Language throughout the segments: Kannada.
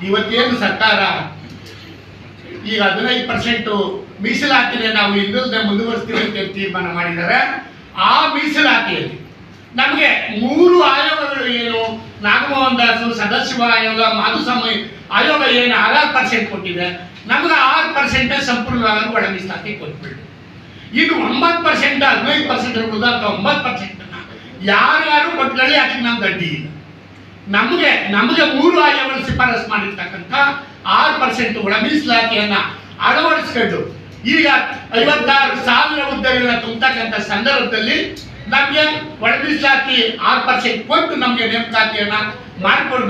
ಇವತ್ತೇನು ಸರ್ಕಾರ ಈಗ 15% ಮೀಸಲಾತಿಗೆ ನಾವು ಇನ್ನೊಂದೇ ಮುಂದುವರಿಸ್ತೀವಿ ಅಂತ ತೀರ್ಮಾನ ಮಾಡಿದ್ದಾರೆ. ಆ ಮೀಸಲಾತಿಯಲ್ಲಿ ನಮಗೆ 3 ಆಯೋಗಗಳು ಏನು, ನಾಗಮೋಹನ್ ದಾಸ್ ಸದಾಶಿವ ಆಯೋಗ, ಮಾಧುಸ್ವಾಮಿ ಆಯೋಗ ಏನು 6% ಕೊಟ್ಟಿದೆ, ನಮ್ಗೆ 6% ಸಂಪೂರ್ಣವಾಗಿ ಒಳ ಮೀಸಲಾತಿ ಕೊಟ್ಬಿಟ್ಟು ಇದು 9% 15% ಇರ್ಬೋದು ಅಥವಾ 9% ಯಾರು ಕೊಟ್ಕೊಳ್ಳಿ, ಅದಕ್ಕೆ ನಮ್ಗೆ ಅಡ್ಡಿ ಇಲ್ಲ. ನಮಗೆ 3 ಆಯೋಗಗಳು ಶಿಫಾರಸು ಮಾಡಿರ್ತಕ್ಕಂಥ 6% ಒಳ ಮೀಸಲಾತಿಯನ್ನ ಅಳವಡಿಸ್ಕೊಂಡು ಈಗ 56,000 ಹುದ್ದೆಗಳನ್ನ ತುಂಬತಕ್ಕಂಥ ಸಂದರ್ಭದಲ್ಲಿ ನಮಗೆ ಒಳ ಮೀಸಲಾತಿ 6% ಕೊಟ್ಟು ನಮಗೆ ನೇಮಕಾತಿಯನ್ನ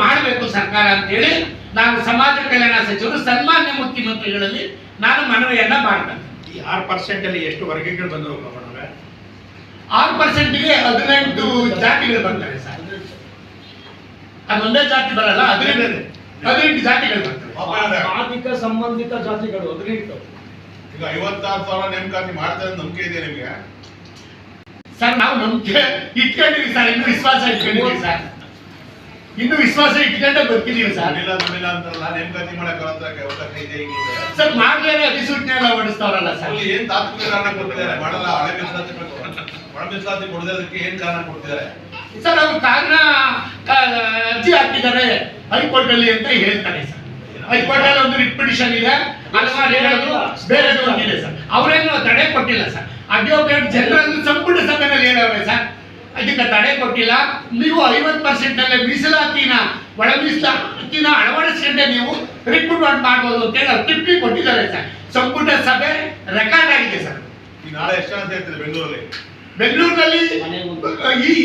ಮಾಡಬೇಕು ಸರ್ಕಾರ ಅಂತೇಳಿ ನಾನು ಸಮಾಜ ಕಲ್ಯಾಣ ಸಚಿವರು ಸನ್ಮಾನ್ಯ ಮುಖ್ಯಮಂತ್ರಿಗಳಲ್ಲಿ ನಾನು ಮನವಿಯನ್ನ ಮಾಡ್ತೇನೆ. ಈ 6% ಅಲ್ಲಿ ಎಷ್ಟು ವರ್ಗಗಳು ಬಂದವು? 6%ಗೆ 18 ಜಾತಿಗಳು ಬರ್ತವೆ ಸರ್. ಅದೊಂದೇ ಜಾತಿ ಬರಲ್ಲ, 18 ಜಾತಿಗಳು ಬರ್ತವೆ. ಸಾಮಾಜಿಕ ಸಂಬಂಧಿತ ಜಾತಿಗಳು 18. ಈಗ 56,000 ನೇಮಕಾತಿ ಮಾಡ್ತಾರೆ ನಂಬಿಕೆ ಇದೆ ನಿಮಗೆ ಸರ್? ನಾವು ನಂಬಿಕೆ ಇಟ್ಕೊಂಡಿವಿ ಸರ್, ಇನ್ನು ವಿಶ್ವಾಸ ಇಟ್ಕೊಂಡಿವಿ ಸರ್, ಇನ್ನು ವಿಶ್ವಾಸ ಇಟ್ಕೊಂಡೆ ಬರ್ತಿದೀವಿ ಸರ್. ಅಂತಾರಲ್ಲ, ನೇಮಕಾತಿ ಮಾಡಕ್ಕೆ ಅವಕಾಶ ಇದೆ ಸರ್. ಮಾಡ್ಲೇನೆ ಅಧಿಸೂಚನೆ ಎಲ್ಲ ಹೊಡಿಸ್ತಾವ್ರಲ್ಲ ಸರ್. ಏನ್ ತಾತ್ವಿಕ ಕಾರಣ ಕೊಟ್ಟಿದ್ದಾರೆ? ಮಾಡಲ್ಲ, ಹಳೆ ಮೀಸಲಾತಿ ಒಳ ಮೀಸಲಾತಿ ಕೊಡೋದಕ್ಕೆ ಏನ್ ಕಾರಣ ಕೊಡ್ತಿದ್ದಾರೆ ಸರ್? ಅವ್ರು ಕಾರಣ ಅರ್ಜಿ ಹಾಕಿದ್ದಾರೆ ಹೈಕೋರ್ಟ್ ಅಲ್ಲಿ ಅಂತ ಹೇಳ್ತಾರೆ ಸರ್. ಹೈಕೋರ್ಟ್ ಅಲ್ಲಿ ಒಂದು ರಿಟ್ ಪಿಟಿಷನ್ ಇದೆ, ಹಲವಾರು ಹೇಳೋದು ಬೇರೆದು ಒಂದಿದೆ ಸರ್. ಅವರೇನು ತಡೆ ಕೊಟ್ಟಿಲ್ಲ ಸರ್. ಅಡ್ವೊಕೇಟ್ ಜನರಲ್ ಸಂಪುಟ ಸಭೆಯಲ್ಲಿ ಹೇಳವ್ರೆ ಸರ್, ಅದಕ್ಕೆ ತಡೆ ಕೊಟ್ಟಿಲ್ಲ. ನೀವು 50% ಅಲ್ಲೇ ಮೀಸಲಾತಿನ ಒಳ ಮೀಸಲಾತಿನ ಅಳವಡಿಸ್ಕೊಂಡೆ ನೀವು ರಿಕ್ರೂಟ್ಮೆಂಟ್ ಮಾಡ್ಬೋದು ಅಂತೇಳಿ ಅವ್ರು ಟಿಪ್ಪಣಿ ಕೊಟ್ಟಿದ್ದಾರೆ ಸರ್. ಸಂಪುಟ ಸಭೆ ರೆಕಾರ್ಡ್ ಆಗಿದೆ ಸರ್. ನಾಳೆ ಎಷ್ಟು ಜನ ಸೇರ್ತಿದೆ ಬೆಂಗಳೂರಿನಲ್ಲಿ?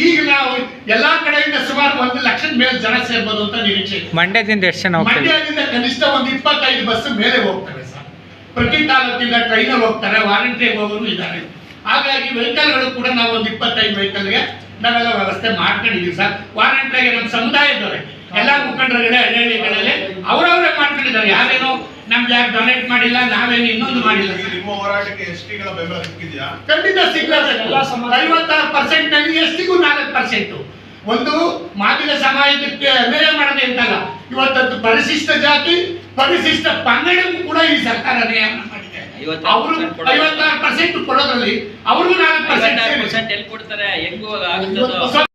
ಈಗ ನಾವು ಎಲ್ಲಾ ಕಡೆಯಿಂದ ಸುಮಾರು 1 ಲಕ್ಷದ ಮೇಲೆ ಜನ ಸೇರ್ಬೋದು ಅಂತ ನಿರೀಕ್ಷೆ. ಮಂಡ್ಯದಿಂದ ಎಷ್ಟು ಜನ? ಮಂಡ್ಯದಿಂದ ಕನಿಷ್ಠ ಒಂದು 25 ಬಸ್ ಮೇಲೆ ಹೋಗ್ತವೆ ಸರ್. ಪ್ರತಿ ತಾಲೂಕಿಂದ ಟ್ರೈನಲ್ಲಿ ಹೋಗ್ತಾರೆ, ವಾರಂಟಿಯಾಗಿ ಹೋಗೋರು ಇದ್ದಾರೆ. ಹಾಗಾಗಿ ವೆಹಿಕಲ್ಗಳು ಕೂಡ ನಾವು ಒಂದು 25 ವೆಹಿಕಲ್ಗೆ ನಾವೆಲ್ಲ ವ್ಯವಸ್ಥೆ ಮಾಡ್ಕೊಂಡಿದೀವಿ ಸರ್. ವಾರಂಟಿಯಾಗಿ ನಮ್ಮ ಸಮುದಾಯದವರೇ ಎಲ್ಲಾ ಮುಖಂಡರುಗಳೇ ಹಳ್ಳಿಗಳಲ್ಲಿ ಅವರವರೇ ಮಾಡ್ಕೊಂಡಿದ್ದಾರೆ. ಯಾರೇನೋ ನಮ್ಗೆ ಯಾರು ಡೊನೇಟ್ ಮಾಡಿಲ್ಲ, ನಾವೇನು ಇನ್ನೊಂದು ಮಾಡಿಲ್ಲ. ನಿಮ್ಮ ಹೋರಾಟಕ್ಕೆ ಎಸ್ಟಿಗಳ ಬೆಂಬಲ ಸಿಕ್ಕಿದ್ಯಾ? ಖಂಡಿತ ಸಿಗ್ಲಬೇಕು. 56% ನಲ್ಲಿ ಎಸ್ಟಿಗೂ 4%. ಒಂದು ಮಾದಿಗ ಸಮಾಜಕ್ಕೆ ಅನ್ಯಾಯ ಮಾಡದೆ ಅಂತಲ್ಲ, ಇವತ್ತು ಪರಿಶಿಷ್ಟ ಜಾತಿ ಪರಿಶಿಷ್ಟ ಪಂಗಡಕ್ಕೂ ಕೂಡ ಈ ಸರ್ಕಾರ ಅನ್ಯಾಯ ಮಾಡಿದೆ. ಅವರು 56% ಕೊಡೋದ್ರಲ್ಲಿ ಅವ್ರಿಗೂ 4% ಕೊಡ್ತಾರೆ. ಹೆಂಗೂ ಆಗುತ್ತದೋ